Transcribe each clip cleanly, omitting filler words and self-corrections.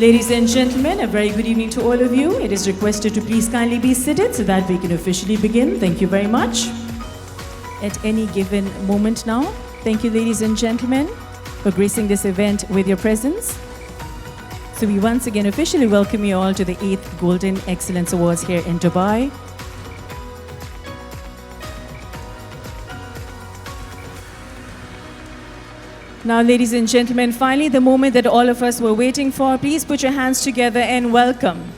Ladies and gentlemen, a very good evening to all of you. It is requested to please kindly be seated so that we can officially begin. Thank you very much. At any given moment now, thank you, ladies and gentlemen, for gracing this event with your presence. So we once again officially welcome you all to the 8th Golden Excellence Awards here in Dubai. Now, ladies and gentlemen, finally the moment that all of us were waiting for. Please put your hands together and welcome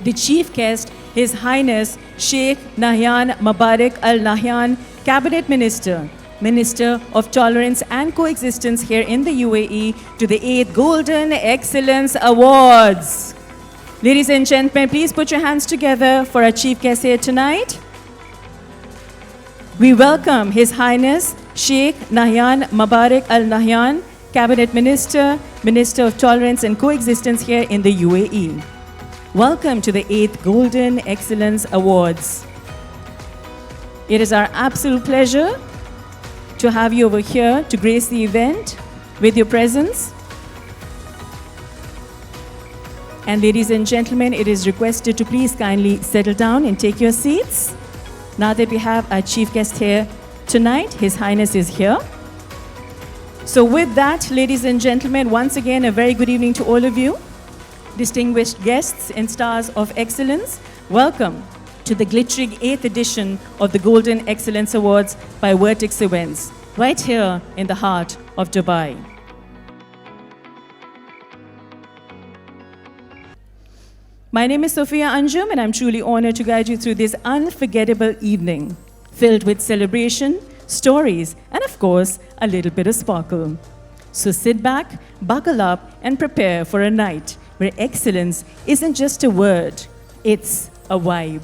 the chief guest, His Highness Sheikh Nahyan Mubarak Al Nahyan, Cabinet Minister, Minister of Tolerance and Coexistence here in the UAE, to the 8th Golden Excellence Awards. Ladies and gentlemen, please put your hands together for our chief guest here tonight. We welcome His Highness Sheikh Nahyan Mubarak Al Nahyan, Cabinet Minister, Minister of Tolerance and Coexistence here in the UAE. Welcome to the 8th Golden Excellence Awards. It is our absolute pleasure to have you over here to grace the event with your presence. And ladies and gentlemen, it is requested to please kindly settle down and take your seats. Now that we have our chief guest here tonight, His Highness is here. So with that, ladies and gentlemen, once again, a very good evening to all of you. Distinguished guests and stars of excellence, welcome to the glittering 8th edition of the Golden Excellence Awards by Vertex Events, right here in the heart of Dubai. My name is Sophia Anjum, and I'm truly honored to guide you through this unforgettable evening, filled with celebration, stories, and of course, a little bit of sparkle. So sit back, buckle up, and prepare for a night where excellence isn't just a word, it's a vibe.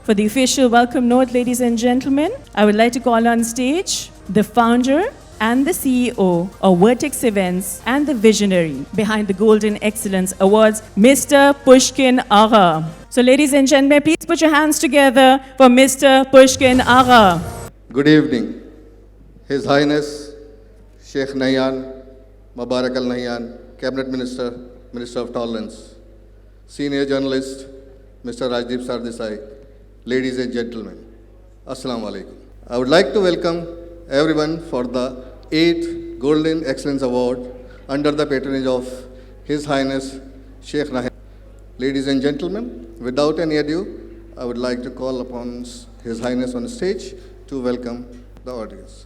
For the official welcome note, ladies and gentlemen, I would like to call on stage the founder and the CEO of Vertex Events and the visionary behind the Golden Excellence Awards, Mr. Pushkin Agha. So ladies and gentlemen, please put your hands together for Mr. Pushkin Agha. Good evening. His Highness Sheikh Nahyan Mubarak Al Nahyan, Cabinet Minister, Minister of Tolerance, Senior Journalist, Mr. Rajdeep Sardesai, ladies and gentlemen, Assalamu Alaikum. I would like to welcome everyone for the 8th Golden Excellence Award under the patronage of His Highness Sheikh Nahyan. Ladies and gentlemen, without any ado, I would like to call upon His Highness on stage to welcome the audience.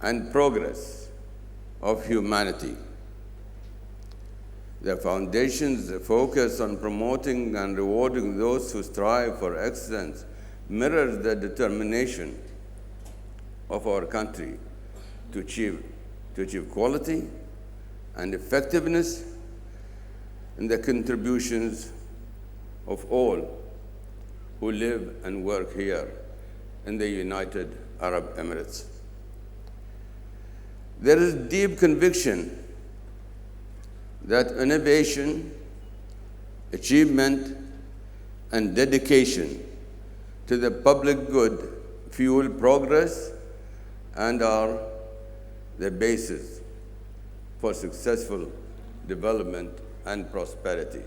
and progress of humanity. The Foundation's focus on promoting and rewarding those who strive for excellence mirrors the determination of our country to achieve quality and effectiveness in the contributions of all who live and work here in the United Arab Emirates. There is deep conviction that innovation, achievement, and dedication to the public good fuel progress and are the basis for successful development and prosperity.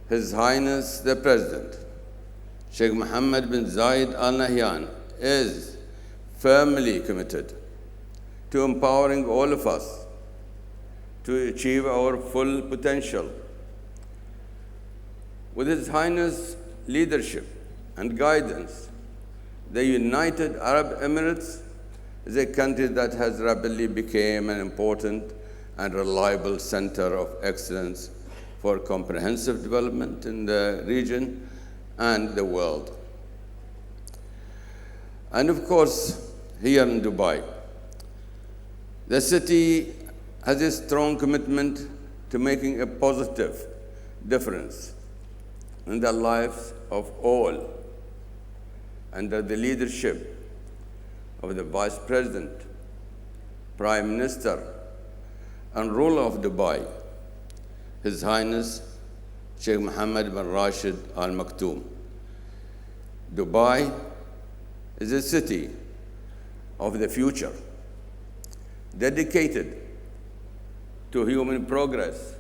His Highness the President, Sheikh Mohammed bin Zayed Al Nahyan, is firmly committed to empowering all of us to achieve our full potential. With His Highness' leadership and guidance, the United Arab Emirates is a country that has rapidly become an important and reliable center of excellence for comprehensive development in the region and the world. And of course, here in Dubai, the city has a strong commitment to making a positive difference in the lives of all under the leadership of the Vice President, Prime Minister, and ruler of Dubai, His Highness Sheikh Mohammed bin Rashid Al Maktoum. Dubai is a city of the future, dedicated to human progress,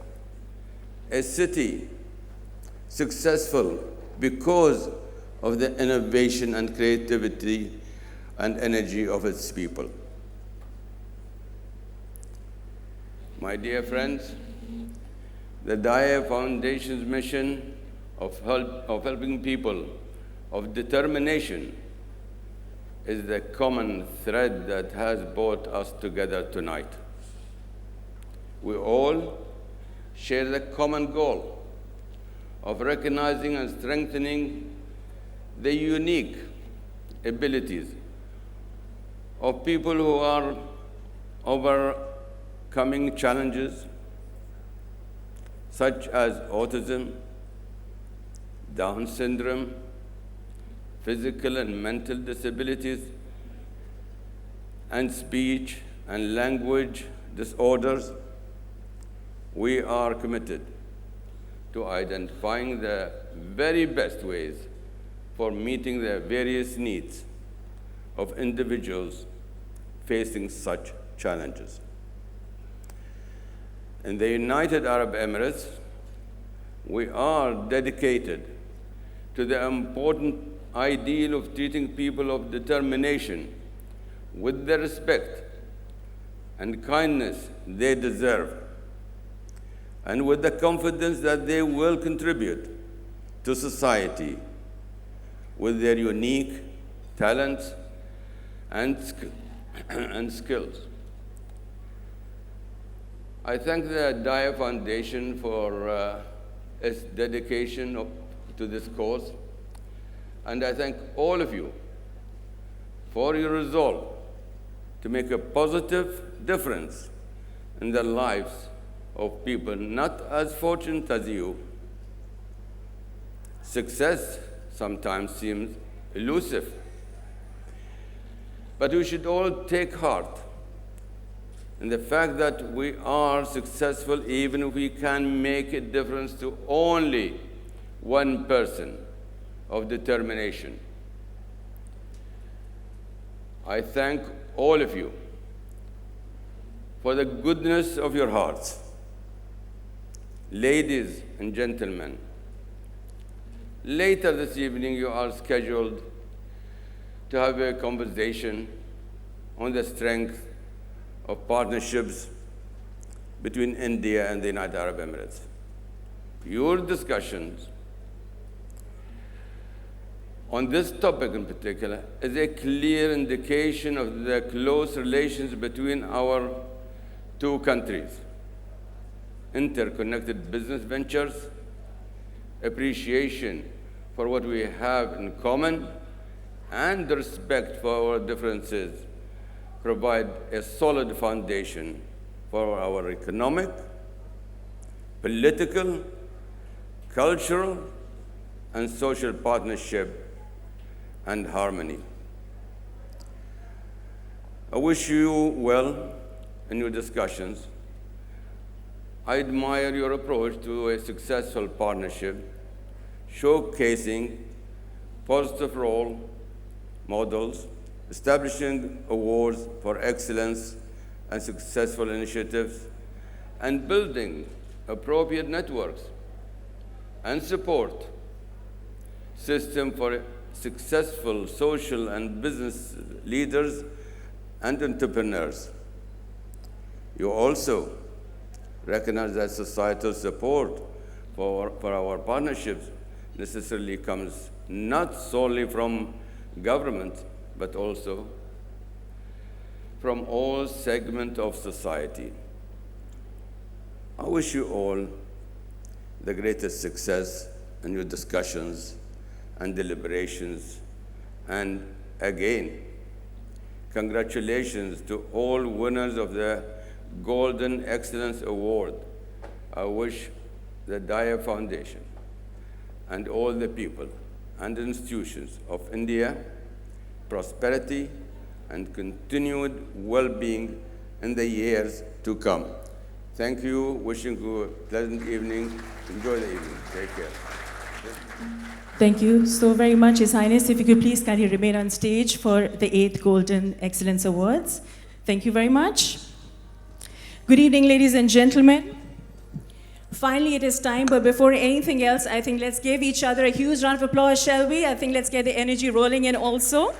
a city successful because of the innovation and creativity and energy of its people. My dear friends, the Daya Foundation's mission of helping people, of determination, is the common thread that has brought us together tonight. We all share the common goal of recognizing and strengthening the unique abilities of people who are overcoming challenges such as autism, Down syndrome, physical and mental disabilities, and speech and language disorders. We are committed to identifying the very best ways for meeting the various needs of individuals facing such challenges. In the United Arab Emirates, we are dedicated to the important ideal of treating people of determination with the respect and kindness they deserve, and with the confidence that they will contribute to society with their unique talents and skills. I thank the Daya Foundation for its dedication to this cause, and I thank all of you for your resolve to make a positive difference in the lives of people not as fortunate as you. Success sometimes seems elusive, but we should all take heart in the fact that we are successful even if we can make a difference to only one person of determination. I thank all of you for the goodness of your hearts. Ladies and gentlemen, later this evening you are scheduled to have a conversation on the strength of partnerships between India and the United Arab Emirates. Your discussions on this topic in particular is a clear indication of the close relations between our two countries, interconnected business ventures, appreciation for what we have in common, and the respect for our differences provide a solid foundation for our economic, political, cultural, and social partnership and harmony. I wish you well in your discussions. I admire your approach to a successful partnership, showcasing positive role models, establishing awards for excellence and successful initiatives, and building appropriate networks and support system for successful social and business leaders and entrepreneurs. You also recognize that societal support for our partnerships necessarily comes not solely from government, but also from all segments of society. I wish you all the greatest success in your discussions and deliberations. And again, congratulations to all winners of the Golden Excellence Award. I wish the Daya Foundation and all the people and institutions of India prosperity and continued well-being in the years to come. Thank you. Wishing you a pleasant evening. Enjoy the evening. Take care. Thank you so very much, His Highness. If you could please kindly remain on stage for the 8th Golden Excellence Awards. Thank you very much. Good evening, ladies and gentlemen. Finally, it is time, but before anything else, I think let's give each other a huge round of applause, shall we? I think let's get the energy rolling in also.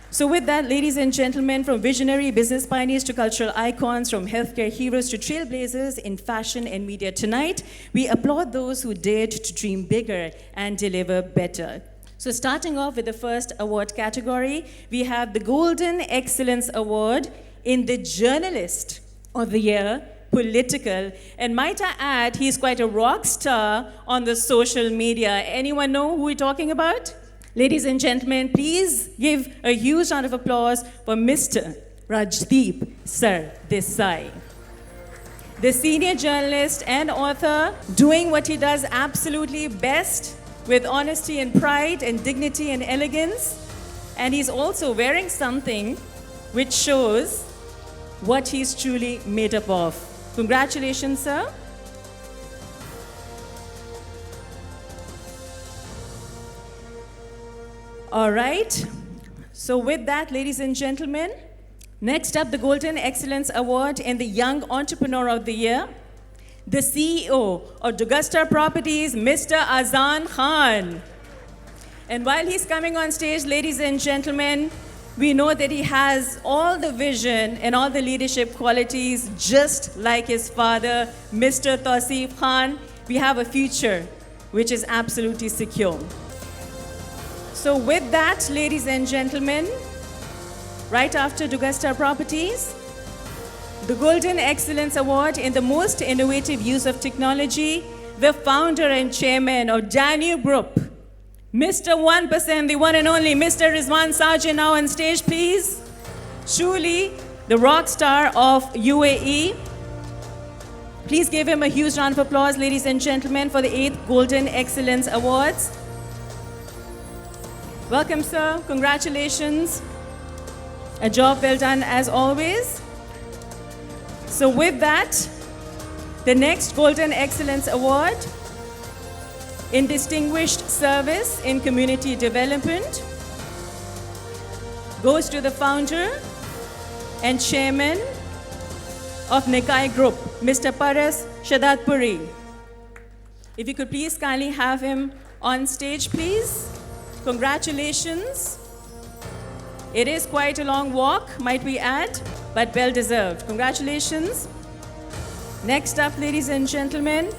So with that, ladies and gentlemen, from visionary business pioneers to cultural icons, from healthcare heroes to trailblazers in fashion and media tonight, we applaud those who dared to dream bigger and deliver better. So starting off with the first award category, we have the Golden Excellence Award in the Journalist of the Year, Political. And might I add, he's quite a rock star on the social media. Anyone know who we're talking about? Ladies and gentlemen, please give a huge round of applause for Mr. Rajdeep Sir Desai. The senior journalist and author doing what he does absolutely best with honesty and pride and dignity and elegance. And he's also wearing something which shows what he's truly made up of. Congratulations, sir. All right. So with that, ladies and gentlemen, next up, the Golden Excellence Award in the Young Entrepreneur of the Year, the CEO of Dugastar Properties, Mr. Azan Khan. And while he's coming on stage, ladies and gentlemen, we know that he has all the vision and all the leadership qualities, just like his father, Mr. Tausif Khan. We have a future which is absolutely secure. So with that, ladies and gentlemen, right after Dugastar Properties, the Golden Excellence Award in the most innovative use of technology, the founder and chairman of Danube Group, Mr. 1%, the one and only Mr. Rizwan Sajin, now on stage, please. Truly, the rock star of UAE. Please give him a huge round of applause, ladies and gentlemen, for the 8th Golden Excellence Awards. Welcome, sir. Congratulations. A job well done, as always. So with that, the next Golden Excellence Award in Distinguished Service in Community Development goes to the founder and chairman of Nikai Group, Mr. Paras Shadatpuri. If you could please kindly have him on stage, please. Congratulations. It is quite a long walk, might we add, but well deserved. Congratulations. Next up, ladies and gentlemen,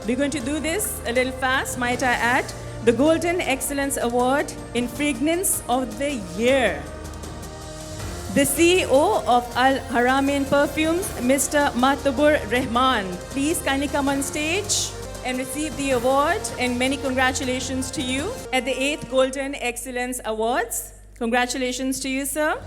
we're going to do this a little fast, might I add. the Golden Excellence Award in Fragrance of the Year. The CEO of Al Haramain Perfumes, Mr. Matabur Rahman. Please kindly come on stage and receive the award, and many congratulations to you at the 8th Golden Excellence Awards. Congratulations to you, sir.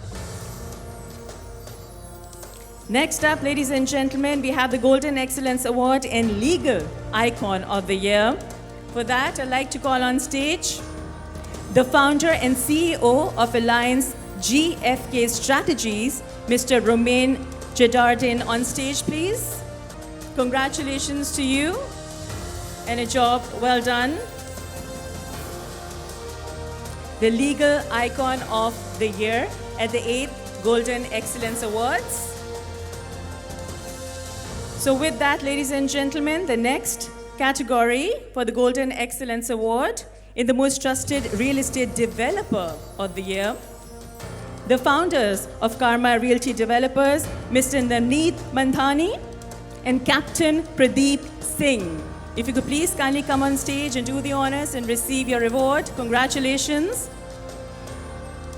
Next up, ladies and gentlemen, we have the Golden Excellence Award in Legal Icon of the Year. For that, I'd like to call on stage the founder and CEO of Alliance GFK Strategies, Mr. Romain Jedardin, on stage, please. Congratulations to you and a job well done. The Legal Icon of the Year at the 8th Golden Excellence Awards. So with that, ladies and gentlemen, the next category for the Golden Excellence Award in the Most Trusted Real Estate Developer of the Year, the founders of Karma Realty Developers, Mr. Navneet Mandhani and Captain Pradeep Singh. If you could please kindly come on stage and do the honors and receive your award. Congratulations.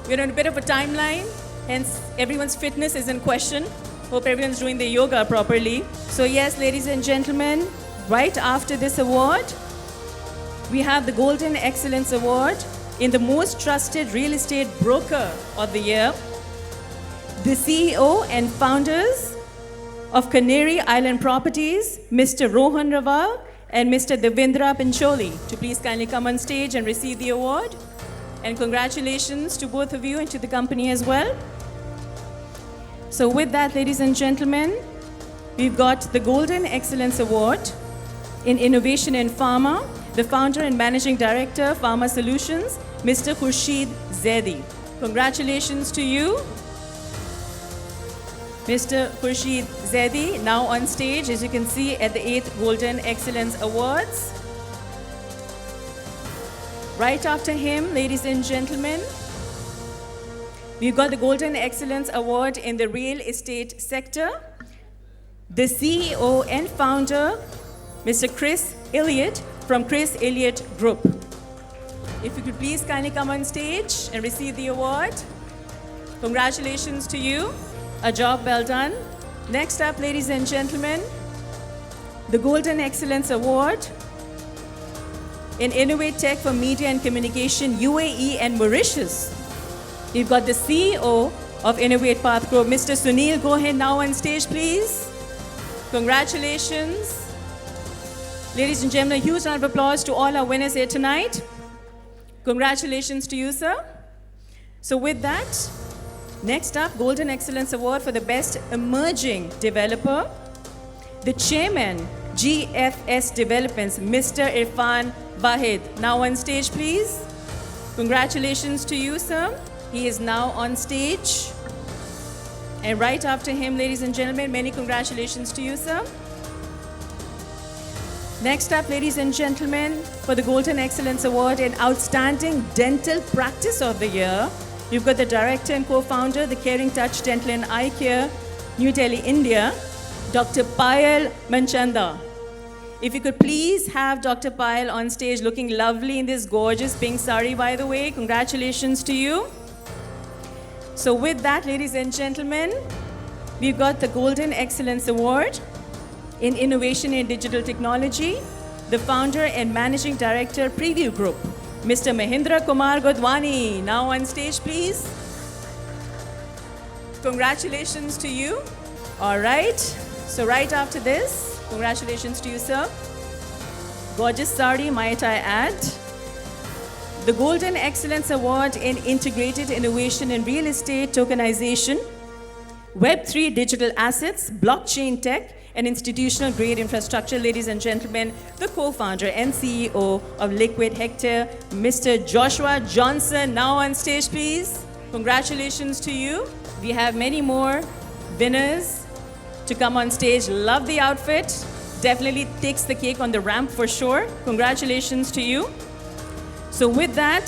We're on a bit of a timeline, hence everyone's fitness is in question. Hope everyone's doing their yoga properly. So yes, ladies and gentlemen, right after this award, we have the Golden Excellence Award in the Most Trusted Real Estate Broker of the Year. The CEO and founders of Canary Island Properties, Mr. Rohan Raval and Mr. Devendra Pincholi, to please kindly come on stage and receive the award. And congratulations to both of you and to the company as well. So with that, ladies and gentlemen, we've got the Golden Excellence Award in Innovation in Pharma, the founder and managing director, Pharma Solutions, Mr. Khurshid Zaidi. Congratulations to you, Mr. Khurshid Zaidi, now on stage, as you can see, at the 8th Golden Excellence Awards. Right after him, ladies and gentlemen, we've got the Golden Excellence Award in the real estate sector. The CEO and founder, Mr. Chris Elliott from Chris Elliott Group. If you could please kindly come on stage and receive the award. Congratulations to you. A job well done. Next up, ladies and gentlemen, the Golden Excellence Award in Innovate Tech for Media and Communication, UAE and Mauritius. We've got the CEO of Innovate Path Group, Mr. Sunil. Go ahead now on stage, please. Congratulations. Ladies and gentlemen, a huge round of applause to all our winners here tonight. Congratulations to you, sir. So with that, next up, Golden Excellence Award for the Best Emerging Developer. The Chairman, GFS Developments, Mr. Irfan Wahid. Now on stage, please. Congratulations to you, sir. He is now on stage. And right after him, ladies and gentlemen, many congratulations to you, sir. Next up, ladies and gentlemen, for the Golden Excellence Award in Outstanding Dental Practice of the Year, you've got the director and co-founder, the Caring Touch Dental and Eye Care, New Delhi, India, Dr. Payal Manchanda. If you could please have Dr. Payal on stage, looking lovely in this gorgeous pink sari, by the way. Congratulations to you. So with that, ladies and gentlemen, we've got the Golden Excellence Award in Innovation in Digital Technology, the founder and managing director, Preview Group, Mr. Mahindra Kumar Godwani. Now on stage, please. Congratulations to you. All right. So right after this, congratulations to you, sir. Gorgeous sari, might I add. The Golden Excellence Award in Integrated Innovation in Real Estate Tokenization, Web3 Digital Assets, Blockchain Tech, and Institutional Grade Infrastructure. Ladies and gentlemen, the co-founder and CEO of Liquid Hectare, Mr. Joshua Johnson. Now on stage, please. Congratulations to you. We have many more winners to come on stage. Love the outfit. Definitely takes the cake on the ramp for sure. Congratulations to you. So with that,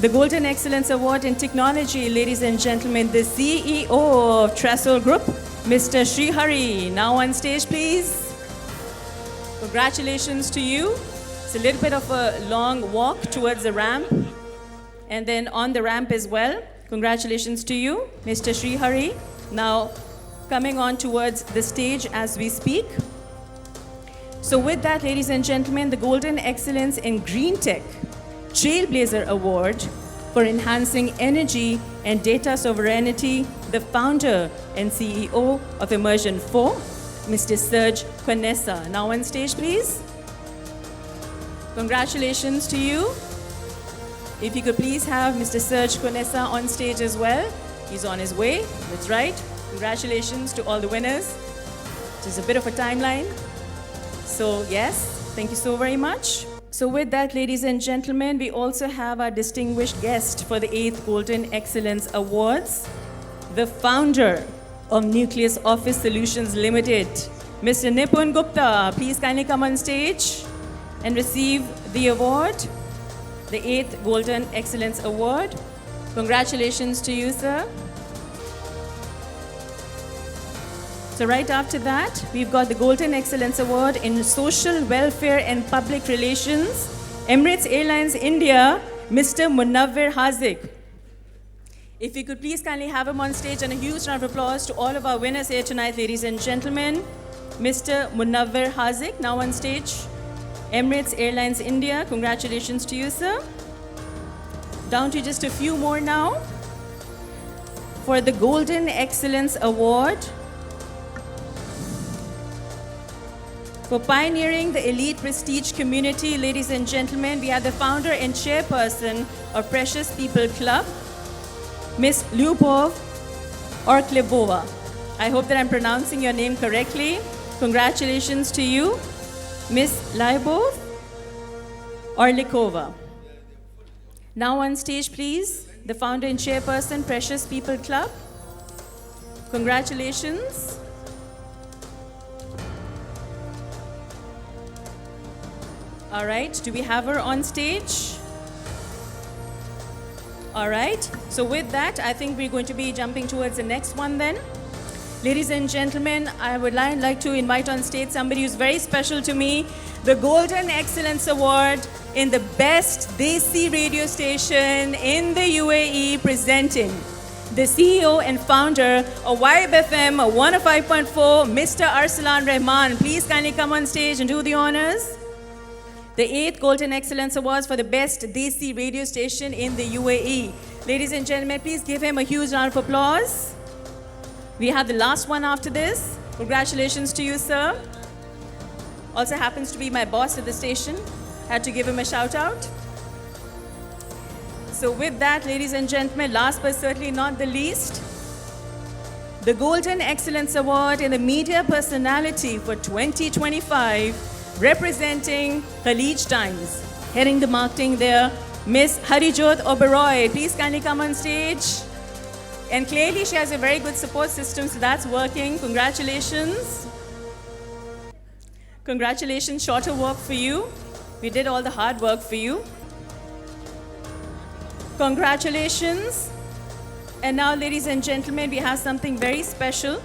the Golden Excellence Award in Technology, ladies and gentlemen, the CEO of Tresol Group, Mr. Srihari. Now on stage, please. Congratulations to you. It's a little bit of a long walk towards the ramp. And then on the ramp as well. Congratulations to you, Mr. Srihari. Now coming on towards the stage as we speak. So with that, ladies and gentlemen, the Golden Excellence in Green Tech Trailblazer Award for enhancing energy and data sovereignty, the founder and CEO of Immersion 4, Mr. Serge Conessa. Now on stage, please. Congratulations to you. If you could please have Mr. Serge Conessa on stage as well. He's on his way, that's right. Congratulations to all the winners. Just a bit of a timeline. So yes, thank you so very much. So with that, ladies and gentlemen, we also have our distinguished guest for the 8th Golden Excellence Awards, the founder of Nucleus Office Solutions Limited, Mr. Nipun Gupta. Please kindly come on stage and receive the award, the 8th Golden Excellence Award. Congratulations to you, sir. So right after that, we've got the Golden Excellence Award in Social Welfare and Public Relations, Emirates Airlines India, Mr. Munawwir Hazik. If you could please kindly have him on stage, and a huge round of applause to all of our winners here tonight, ladies and gentlemen. Mr. Munawwir Hazik, now on stage. Emirates Airlines India, congratulations to you, sir. Down to just a few more now. For the Golden Excellence Award, for pioneering the elite prestige community, ladies and gentlemen, we have the founder and chairperson of Precious People Club, Miss Lyubov Orklebova. I hope that I'm pronouncing your name correctly. Congratulations to you, Miss Lyubov Orlikova. Now on stage, please, the founder and chairperson, Precious People Club. Congratulations. All right, do we have her on stage? All right, so with that, I think we're going to be jumping towards the next one then. Ladies and gentlemen, I would like to invite on stage somebody who's very special to me, the Golden Excellence Award in the Best Desi Radio Station in the UAE, presenting the CEO and founder of YBFM 105.4, Mr. Arsalan Rahman. Please kindly come on stage and do the honors. The 8th Golden Excellence Awards for the Best Desi Radio Station in the UAE. Ladies and gentlemen, please give him a huge round of applause. We have the last one after this. Congratulations to you, sir. Also happens to be my boss at the station. Had to give him a shout out. So with that, ladies and gentlemen, last but certainly not the least, the Golden Excellence Award in the Media Personality for 2025, representing Khalij Times. Heading the marketing there, Miss Harijot Oberoi. Please kindly come on stage. And clearly she has a very good support system, so that's working. Congratulations. Congratulations, shorter work for you. We did all the hard work for you. Congratulations. And now, ladies and gentlemen, we have something very special.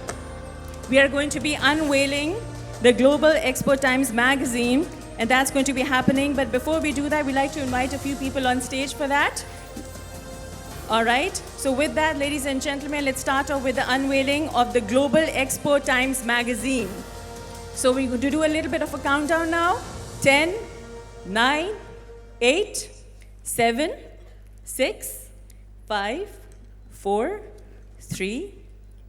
We are going to be unveiling the Global Expo Times magazine, and that's going to be happening. But before we do that, we'd like to invite a few people on stage for that. All right, so with that, ladies and gentlemen, let's start off with the unveiling of the Global Expo Times magazine. So we're going to do a little bit of a countdown now. 10, 9, 8, 7, 6, 5, 4, 3,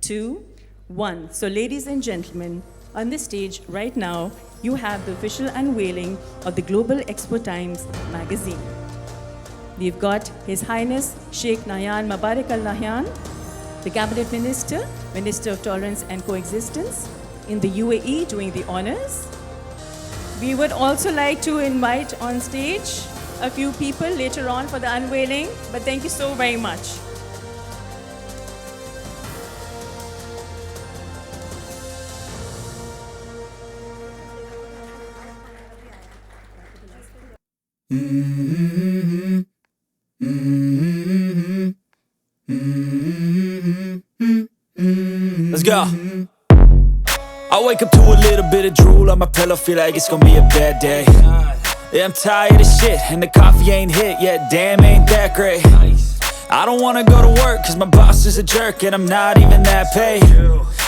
2, 1. So ladies and gentlemen, on the stage right now, you have the official unveiling of the Global Expo Times magazine. We've got His Highness Sheikh Nahyan Mubarak Al Nahyan, the Cabinet Minister, Minister of Tolerance and Coexistence in the UAE, doing the honors. We would also like to invite on stage a few people later on for the unveiling, but thank you so very much. Let's go. I wake up to a little bit of drool on my pillow, feel like it's gonna be a bad day. Yeah, I'm tired of shit, and the coffee ain't hit yet, damn ain't that great. I don't wanna go to work, cause my boss is a jerk, and I'm not even that paid.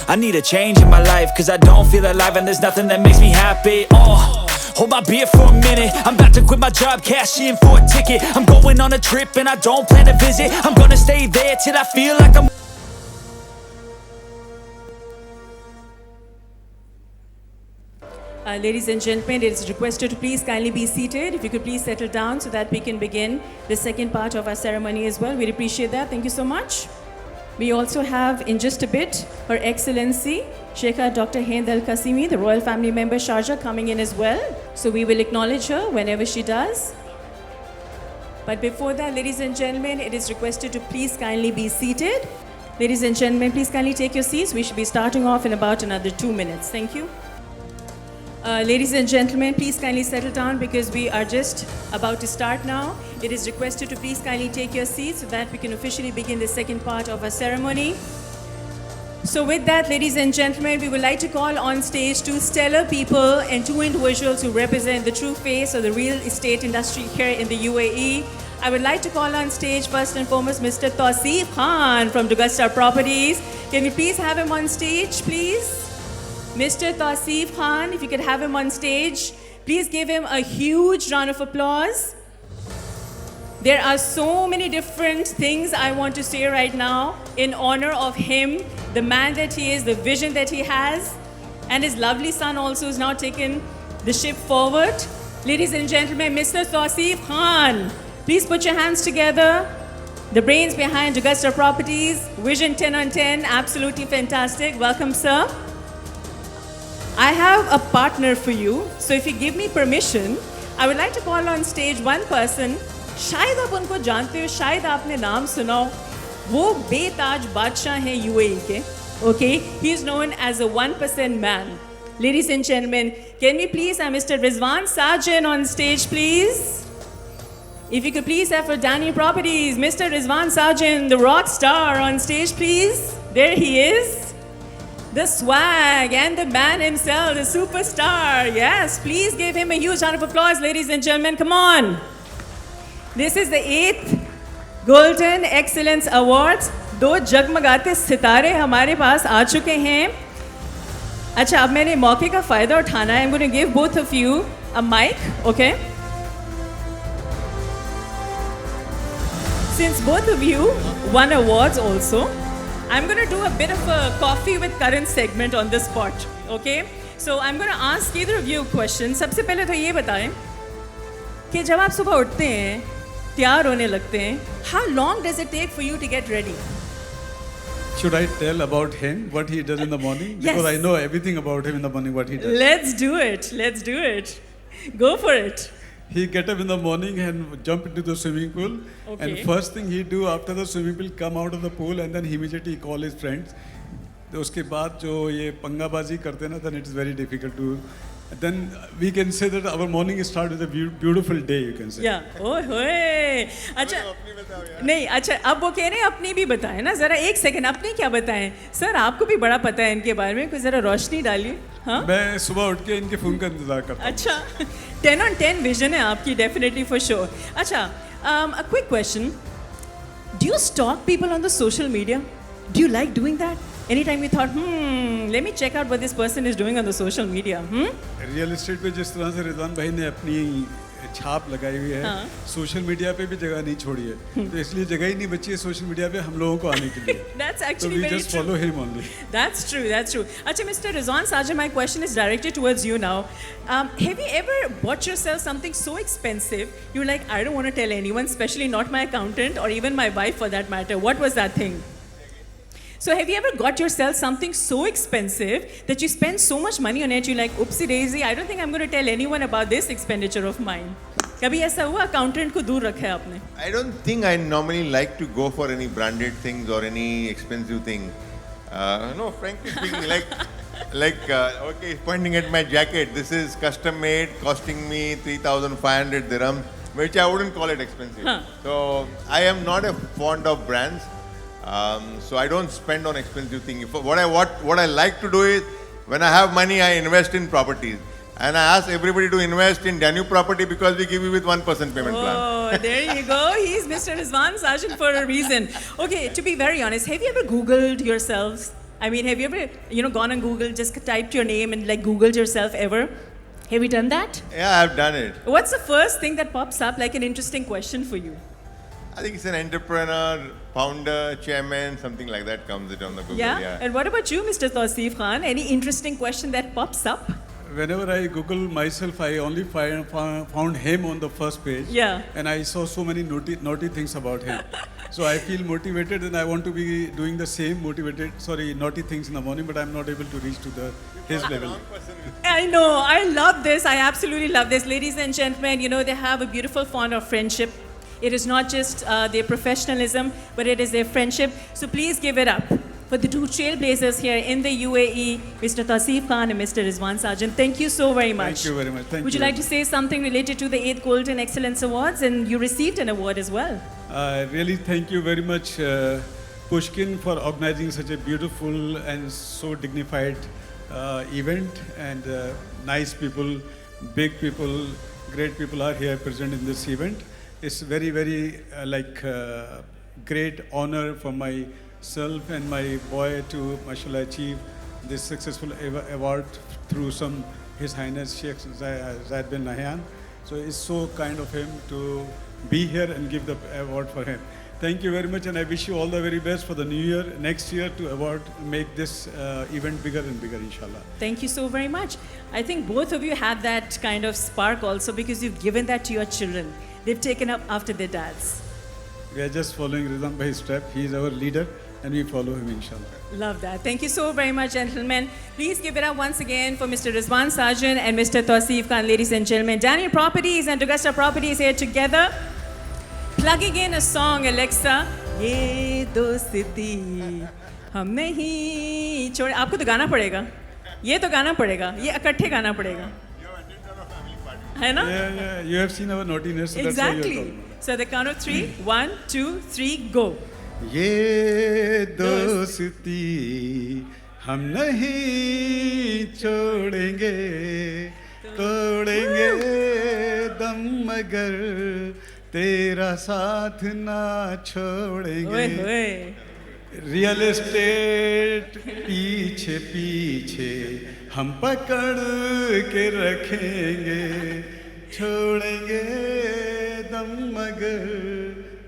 I need a change in my life, cause I don't feel alive, and there's nothing that makes me happy. Hold my beer for a minute, I'm about to quit my job, cash in for a ticket. I'm going on a trip, and I don't plan to visit. I'm gonna stay there till I feel like I'm... Ladies and gentlemen, it is requested to please kindly be seated. If you could please settle down so that we can begin the second part of our ceremony as well. We'd appreciate that. Thank you so much. We also have, in just a bit, Her Excellency Sheikha Dr. Hind Al Qasimi, the Royal Family Member Sharjah, coming in as well. So we will acknowledge her whenever she does. But before that, ladies and gentlemen, it is requested to please kindly be seated. Ladies and gentlemen, please kindly take your seats. We should be starting off in about another 2 minutes. Thank you. Ladies and gentlemen, please kindly settle down because we are just about to start now. It is requested to please kindly take your seats so that we can officially begin the second part of our ceremony. So with that, ladies and gentlemen, we would like to call on stage two stellar people and two individuals who represent the true face of the real estate industry here in the UAE. I would like to call on stage first and foremost Mr. Tausif Khan from Dugastar Properties. Can we please have him on stage, please? Mr. Tausif Khan, if you could have him on stage, please give him a huge round of applause. There are so many different things I want to say right now in honor of him, the man that he is, the vision that he has, and his lovely son also has now taken the ship forward. Ladies and gentlemen, Mr. Tausif Khan, please put your hands together. The brains behind Dugastar Properties, Vision 10 on 10, absolutely fantastic. Welcome, sir. I have a partner for you, so if you give me permission, I would like to call on stage one person. शायद आप उनको जानते हो, शायद आपने नाम सुना हो. वो बेताज बादशाह हैं UAE के. Okay, he is known as a 1% man. Ladies and gentlemen, can we please have Mr. Rizwan Sarjan on stage, please? If you could please have for Danny Properties, Mr. Rizwan Sarjan, the rock star, on stage, please. There he is. The swag and the man himself, the superstar. Yes, please give him a huge round of applause, ladies and gentlemen. Come on. This is the 8th Golden Excellence Awards. 2 जगमगाते सितारे हमारे पास आ चुके हैं. अच्छा, अब मैंने मौके का फ़ायदा उठाना है. I'm going to give both of you a mic, okay? Since both of you won awards also, I'm going to do a bit of a coffee with Karan segment on this spot, okay? So I'm going to ask either of you a question. सबसे पहले तो ये बताएं कि जब आप सुबह उठते हैं, तैयार होने लगते हैं, how long does it take for you to get ready? Should I tell about him, what he does in the morning? Yes. Because I know everything about him in the morning, what he does. Let's do it. Let's do it. Go for it. He get up in the morning and jump into the swimming pool. Okay. And first thing he do after the swimming pool, come out of the pool and then immediately call his friends. तो उसके बाद जो ये पंगाबाजी करते हैं ना, then it is very difficult to. Then we can say that our morning start with a beautiful day, you can say. Yeah. ओए होए. अच्छा. नहीं, अच्छा, अब वो कह रहे हैं अपनी भी बताएं ना. ज़रा एक सेकंड, अपनी क्या बताएं? सर, आपको भी बड़ा पता है इनके बारे में. कोई ज़रा रोशनी डालिए. हाँ? मैं सुबह उठ के इनके फोन का इंतजार करता हूँ. अच्छा. 10 on 10 vision है आपकी, definitely for sure. अच्छा, a quick question. Do you stalk people on the social media? Do you like doing that? Anytime you thought, let me check out what this person is doing on the social media. Real estate पे जिस तरह से रिजवान भाई ने अपनी छाप लगाई हुई है, सोशल मीडिया पे भी जगह नहीं छोड़ी है, तो इसलिए जगह ही नहीं बची है सोशल मीडिया पे हम लोगों को आने के लिए. That's So actually we very just true. follow him only. That's true, that's true. Acha, Mr. Rizwan Sarjan, my question is directed towards you now. Have you ever bought yourself something so expensive, you're like, I don't want to tell anyone, especially not my accountant or even my wife for that matter. What was that thing? So have you ever got yourself something so expensive that you spend so much money on it, you're like, oopsie daisy, I don't think I'm going to tell anyone about this expenditure of mine. कभी ऐसा हुआ accountant को दूर रखा है आपने? I don't think I normally like to go for any branded things or any expensive thing. No, frankly speaking, okay, pointing at my jacket, this is custom made, costing me 3,500 dirhams, which I wouldn't call it expensive. So I am not a fond of brands. So I don't spend on expensive things. What I like to do is, when I have money, I invest in properties. And I ask everybody to invest in Danube property because we give you with 1% payment plan. Oh, there you go. He's Mr. Rizwan Sarjan for a reason. Okay, to be very honest, have you ever Googled yourselves? I mean, have you ever, gone on Google, just typed your name and like Googled yourself ever? Have you done that? Yeah, I've done it. What's the first thing that pops up, like an interesting question for you? I think it's an entrepreneur, founder, chairman, something like that comes it on the Google. Yeah? And what about you, Mr. Tausif Khan? Any interesting question that pops up? Whenever I Google myself, I only found him on the first page. Yeah. And I saw so many naughty things about him. So I feel motivated and I want to be doing the same naughty things in the morning, but I'm not able to reach to his level. I know. I love this. I absolutely love this. Ladies and gentlemen, they have a beautiful fond of friendship. It is not just their professionalism, but it is their friendship. So please give it up for the two trailblazers here in the UAE, Mr. Tausif Khan and Mr. Rizwan Sarjan. Thank you so very much. Thank you very much. Would you like to say something related to the 8th Golden Excellence Awards? And you received an award as well. Really, thank you very much, Pushkin, for organizing such a beautiful and so dignified event. And nice people, big people, great people are here present in this event. It's very, very great honor for myself and my boy to, mashallah, achieve this successful award through His Highness Sheikh Zayed bin Nahyan. So it's so kind of him to be here and give the award for him. Thank you very much, and I wish you all the very best for the new year, next year, to make this event bigger and bigger, inshallah. Thank you so very much. I think both of you had that kind of spark also because you've given that to your children. They've taken up after their dads. We are just following Rizwan Bhai's step. He is our leader, and we follow him, inshallah. Love that. Thank you so very much, gentlemen. Please give it up once again for Mr. Rizwan Sarjan and Mr. Tausif Khan, ladies and gentlemen. Daniel Properties and Augusta Properties here together. Plugging in a song, Alexa. ये दोस्ती हम नहीं छोड़ आपको तो गाना पड़ेगा ये तो गाना पड़ेगा ये इकट्ठे गाना पड़ेगा है ना Yeah, you have seen our naughtiness, so exactly that's why you're talking. So the count of 3 1 2 3 go ये दोस्ती हम नहीं छोड़ेंगे तोड़ेंगे दम मगर तेरा साथ ना छोड़ेंगे ओए होए रियल एस्टेट पीछे पीछे हम पकड़ के रखेंगे छोड़ेंगे दम मगर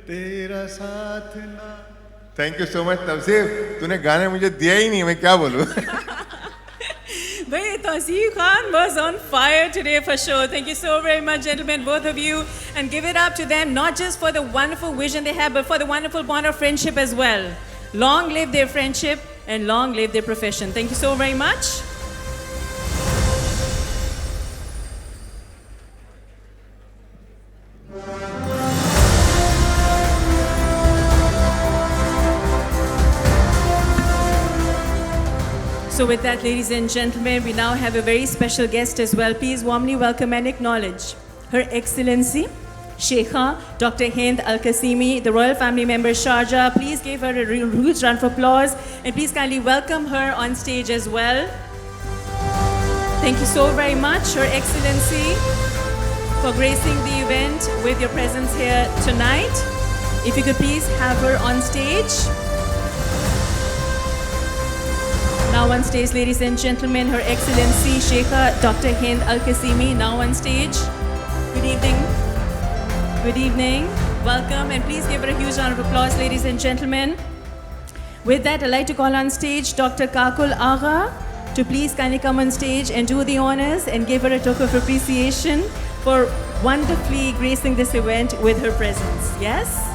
तेरा साथ ना. Thank you so much, Tawseef. तूने गाने मुझे दिया ही नहीं, मैं क्या बोलूँ? Bhai, Tausif Khan was on fire today for sure. Thank you so very much, gentlemen, both of you. And give it up to them, not just for the wonderful vision they have, but for the wonderful bond of friendship as well. Long live their friendship and long live their profession. Thank you so very much. So with that, ladies and gentlemen, we now have a very special guest as well. Please warmly welcome and acknowledge Her Excellency, Sheikha Dr. Hind Al-Qasimi, the royal family member Sharjah. Please give her a huge round of applause and please kindly welcome her on stage as well. Thank you so very much, Her Excellency, for gracing the event with your presence here tonight. If you could please have her on stage. Now on stage, ladies and gentlemen, Her Excellency Sheikha Dr. Hind Al-Qasimi, now on stage. Good evening. Good evening. Welcome, and please give her a huge round of applause, ladies and gentlemen. With that, I'd like to call on stage Dr. Kakul Agha to please kindly come on stage and do the honors and give her a token of appreciation for wonderfully gracing this event with her presence. Yes?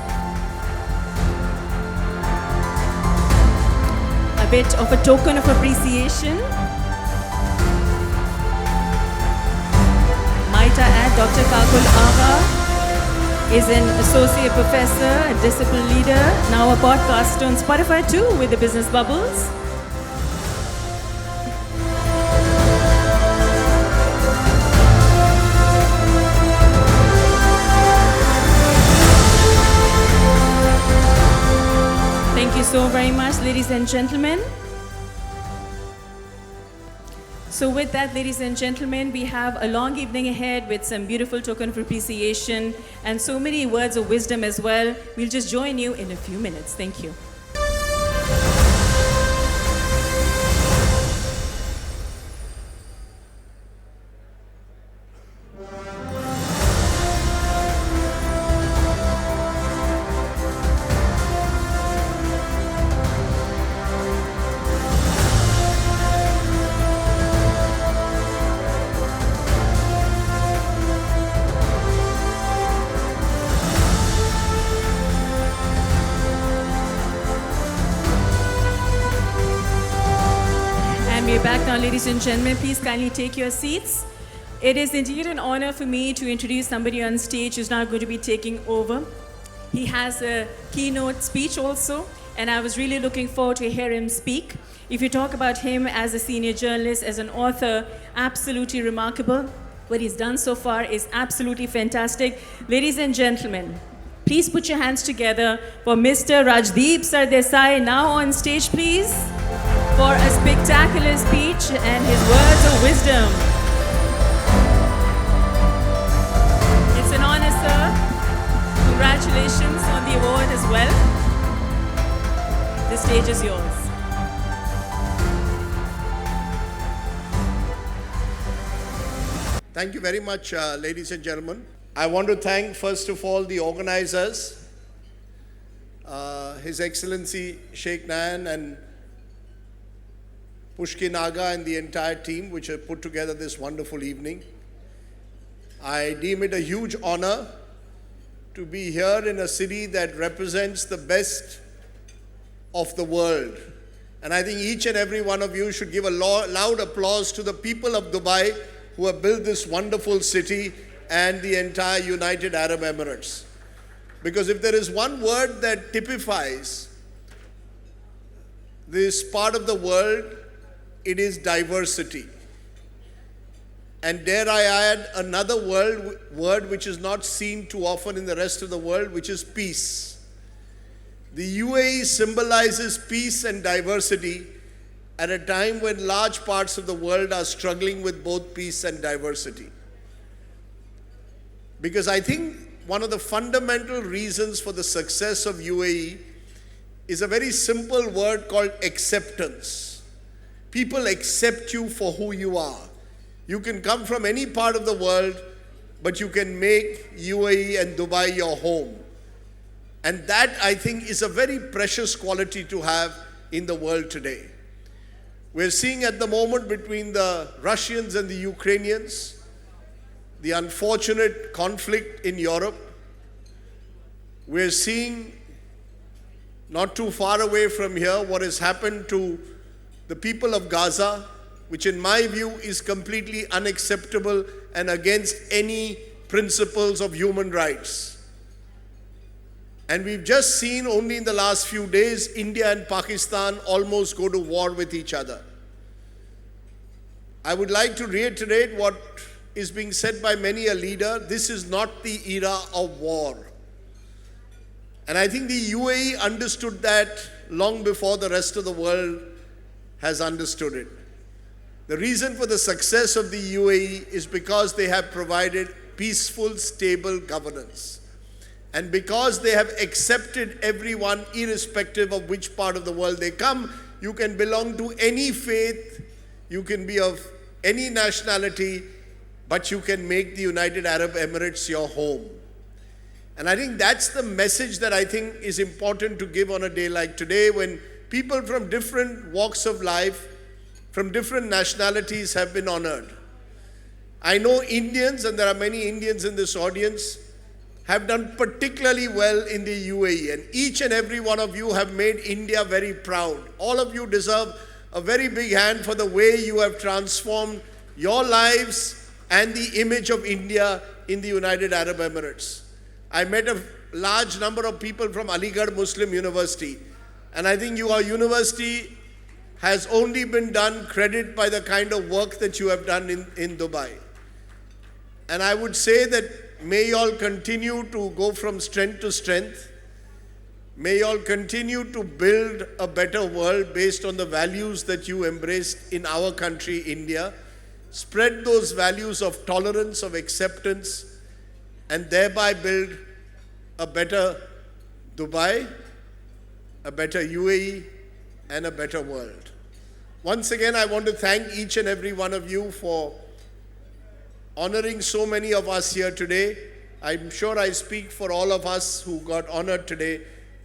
A bit of a token of appreciation. Might I add, Dr. Kakul Agha is an associate professor, a discipline leader, now a podcaster on Spotify too with the Business Bubbles. Thank you so very much, ladies and gentlemen. So with that, ladies and gentlemen, we have a long evening ahead with some beautiful token of appreciation and so many words of wisdom as well. We'll just join you in a few minutes. Thank you. We're back now, ladies and gentlemen. Please kindly take your seats. It is indeed an honor for me to introduce somebody on stage who's now going to be taking over. He has a keynote speech also, and I was really looking forward to hear him speak. If you talk about him as a senior journalist, as an author, absolutely remarkable. What he's done so far is absolutely fantastic. Ladies and gentlemen, please put your hands together for Mr. Rajdeep Sardesai, now on stage, please, for a spectacular speech and his words of wisdom. It's an honor, sir. Congratulations on the award as well. The stage is yours. Thank you very much, ladies and gentlemen. I want to thank, first of all, the organizers, His Excellency Sheikh Nayan and Pushkin Aga and the entire team which have put together this wonderful evening. I deem it a huge honor to be here in a city that represents the best of the world. And I think each and every one of you should give a loud applause to the people of Dubai who have built this wonderful city and the entire United Arab Emirates. Because if there is one word that typifies this part of the world, it is diversity. And dare I add another word which is not seen too often in the rest of the world, which is peace. The UAE symbolizes peace and diversity at a time when large parts of the world are struggling with both peace and diversity. Because I think one of the fundamental reasons for the success of UAE is a very simple word called acceptance. People accept you for who you are. You can come from any part of the world, but you can make UAE and Dubai your home. And that, I think, is a very precious quality to have in the world today. We're seeing at the moment between the Russians and the Ukrainians, the unfortunate conflict in Europe. We're seeing, not too far away from here, what has happened to the people of Gaza, which in my view is completely unacceptable and against any principles of human rights. And we've just seen only in the last few days, India and Pakistan almost go to war with each other. I would like to reiterate what is being said by many a leader. This is not the era of war. And I think the UAE understood that long before the rest of the world has understood it. The reason for the success of the UAE is because they have provided peaceful, stable governance. And because they have accepted everyone, irrespective of which part of the world they come. You can belong to any faith, you can be of any nationality, but you can make the United Arab Emirates your home. And I think that's the message that I think is important to give on a day like today, when people from different walks of life, from different nationalities have been honored. I know Indians, and there are many Indians in this audience, have done particularly well in the UAE. And each and every one of you have made India very proud. All of you deserve a very big hand for the way you have transformed your lives and the image of India in the United Arab Emirates. I met a large number of people from Aligarh Muslim University. And I think your university has only been done credit by the kind of work that you have done in Dubai. And I would say that may you all continue to go from strength to strength. May you all continue to build a better world based on the values that you embraced in our country, India. spread those values of tolerance, of acceptance, and thereby build a better Dubai, a better UAE, and a better world. Once again, I want to thank each and every one of you for honoring so many of us here today. I'm sure I speak for all of us who got honored today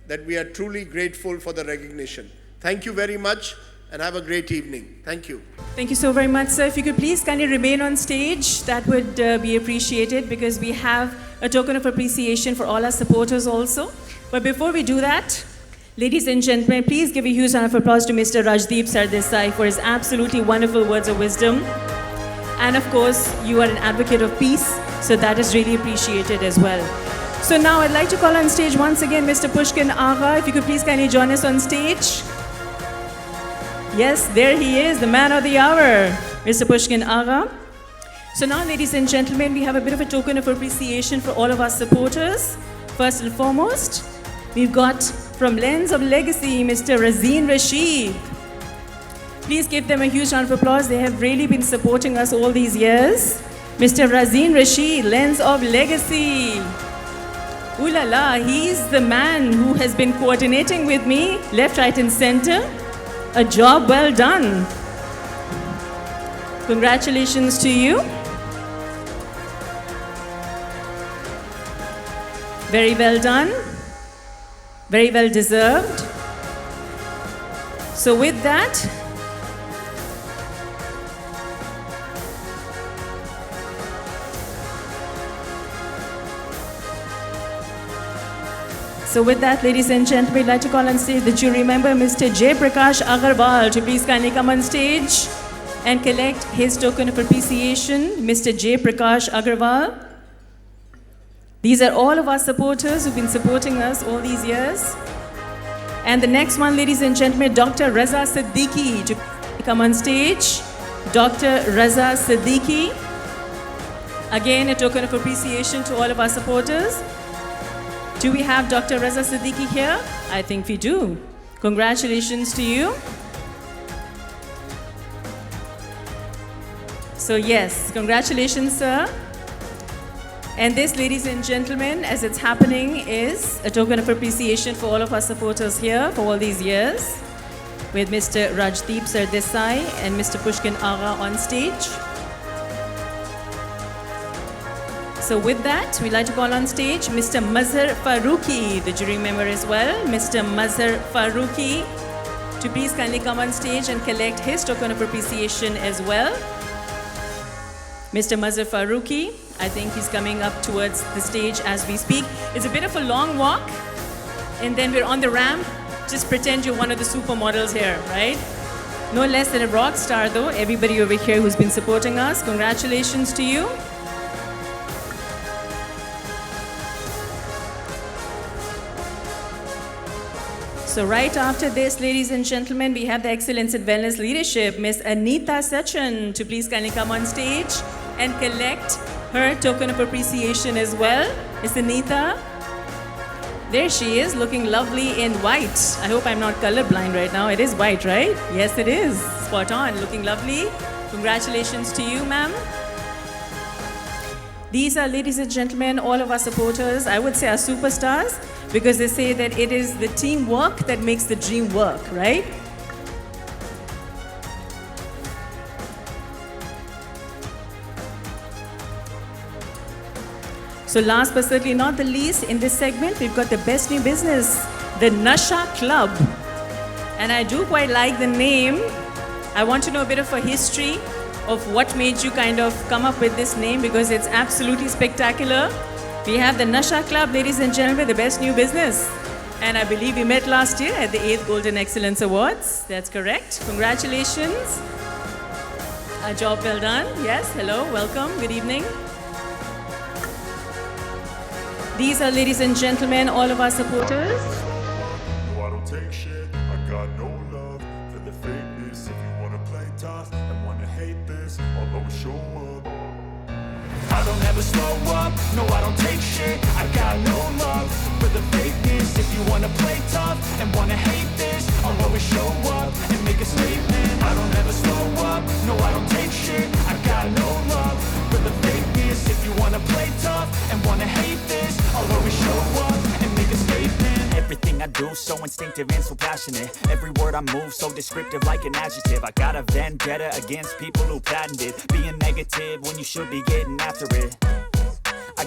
that we are truly grateful for the recognition. Thank you very much and have a great evening. Thank you. Thank you so very much, sir. If you could please kindly remain on stage, that would be appreciated because we have a token of appreciation for all our supporters also. But before we do that, ladies and gentlemen, please give a huge round of applause to Mr. Rajdeep Sardesai for his absolutely wonderful words of wisdom. And of course, you are an advocate of peace, so that is really appreciated as well. So now I'd like to call on stage once again Mr. Pushkin Agha. If you could please kindly join us on stage. Yes, there he is, the man of the hour, Mr. Pushkin Agha. So now, ladies and gentlemen, we have a bit of a token of appreciation for all of our supporters. First and foremost, we've got from Lens of Legacy, Mr. Razeen Rashid. Please give them a huge round of applause. They have really been supporting us all these years. Mr. Razeen Rashid, Lens of Legacy. Ooh la la, he's the man who has been coordinating with me, left, right, and center. A job well done. Congratulations to you. Very well done. Very well deserved. So with that, ladies and gentlemen, I'd like to call on stage the jury member, Mr. Jay Prakash Agarwal, to please kindly come on stage and collect his token of appreciation. Mr. Jay Prakash Agarwal. These are all of our supporters who've been supporting us all these years. And the next one, ladies and gentlemen, Dr. Raza Siddiqui, to come on stage. Dr. Raza Siddiqui. Again, a token of appreciation to all of our supporters. Do we have Dr. Raza Siddiqui here? I think we do. Congratulations to you. So yes, congratulations, sir. And this, ladies and gentlemen, as it's happening, is a token of appreciation for all of our supporters here for all these years, with Mr. Rajdeep Sardesai and Mr. Pushkin Agha on stage. So with that, we'd like to call on stage Mr. Mazhar Farooqi, the jury member as well. Mr. Mazhar Farooqi, to please kindly come on stage and collect his token of appreciation as well. Mr. Mazhar Farooqi, I think he's coming up towards the stage as we speak. It's a bit of a long walk, and then we're on the ramp. Just pretend you're one of the supermodels here, right? No less than a rock star though, everybody over here who's been supporting us. Congratulations to you. So right after this, ladies and gentlemen, we have the Excellence in Wellness Leadership, Miss Anita Sachin, to please kindly come on stage and collect her token of appreciation as well. Miss Anita, there she is, looking lovely in white. I hope I'm not colorblind right now. It is white, right? Yes, it is. Spot on, looking lovely. Congratulations to you, ma'am. These are, ladies and gentlemen, all of our supporters, I would say our superstars, because they say that it is the teamwork that makes the dream work, right? So last but certainly not the least, in this segment, we've got the best new business, the Nasha Club. And I do quite like the name. I want to know a bit of a history of what made you kind of come up with this name, because it's absolutely spectacular. We have the Nasha Club, ladies and gentlemen, the best new business. And I believe we met last year at the 8th Golden Excellence Awards. That's correct. Congratulations. A job well done. Yes, hello, welcome, good evening. These are, ladies and gentlemen, all of our supporters. No, I don't take shit. I got no love for the fakeness. If you wanna play tough and wanna hate this, I'll always show up. I don't ever slow up, no I don't take shit. I got no love for the fakeness. If you wanna play tough and wanna hate this, I'll always show up and make a statement. I don't ever slow up, no I don't take shit. I got so instinctive and so passionate. Every word I move so descriptive like an adjective. I got a vendetta against people who patented being negative when you should be getting after it.